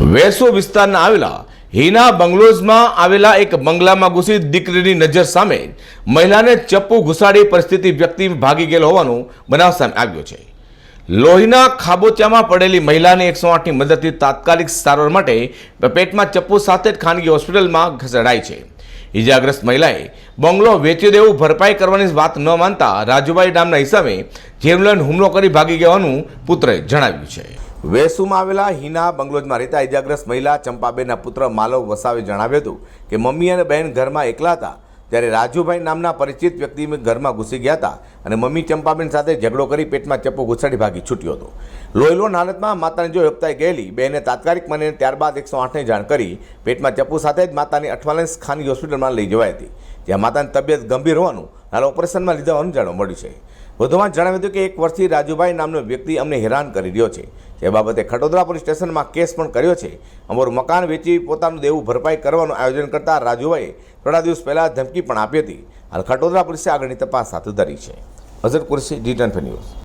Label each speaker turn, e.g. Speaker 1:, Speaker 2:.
Speaker 1: વેસુ વિસ્તારના આવેલા હીના બંગલોઝમાં આવેલા એક બંગલામાં ઘૂસી દીકરીની નજર સામે મહિલાને ચપ્પુ ઘુસાડી પરિસ્થિતિ વ્યક્તિ ભાગી ગયેલો હોવાનું બનાવ સામે આવ્યો છે. લોહીના ખાબોચિયામાં પડેલી મહિલાને 108ની મદદથી તાત્કાલિક સારવાર માટે પેટમાં ચપ્પુ સાથે જ ખાનગી હોસ્પિટલમાં ખસેડાઈ છે. ઇજાગ્રસ્ત મહિલાએ બંગલો વેચી દેવું ભરપાઈ કરવાની વાત ન માનતા રાજુભાઈ નામના ઈસમે જેવલન હુમલો કરી ભાગી ગયાનું પુત્રએ જણાવ્યું છે. વેસુમાં આવેલા હીના બંગલોઝમાં રહેતા ઇજાગ્રસ્ત મહિલા ચંપાબેનના પુત્ર માલવ વસાવે જણાવ્યું હતું કે મમ્મી અને બહેન ઘરમાં એકલા હતા ત્યારે રાજુભાઈ નામના પરિચિત વ્યક્તિ ઘરમાં ઘૂસી ગયા હતા અને મમ્મી ચંપાબેન સાથે ઝઘડો કરી પેટમાં ચપ્પુ ઘુસાડી ભાગી છૂટ્યો હતો. લોહીલોન હાલતમાં માતાને જો હપ્તાઈ ગયેલી બહેને તાત્કાલિક મને ત્યારબાદ 108ને જાણ કરી પેટમાં ચપ્પુ સાથે જ માતાની અઠવાલેન્સ ખાનગી હોસ્પિટલમાં લઈ જવાઈ હતી, જ્યાં માતાની તબિયત ગંભીર હોવાનું હાલ ઓપરેશનમાં લીધા હોવાનું જાણવા મળ્યું છે. વધુમાં જણાવ્યું હતું કે 1 વર્ષથી રાજુભાઈ નામનો વ્યક્તિ અમને હેરાન કરી રહ્યો છે, જે બાબતે ખટોદરા પોલીસ સ્ટેશનમાં કેસ પણ કર્યો છે. અમારું મકાન વેચી પોતાનું દેવું ભરપાઈ કરવાનું આયોજન કરતા રાજુભાઈએ થોડા દિવસ પહેલાં ધમકી પણ આપી હતી. હાલ ખટોદરા પોલીસે આગળની તપાસ હાથ ધરી છે. અઝર કુરશી, જી10 ન્યૂઝ.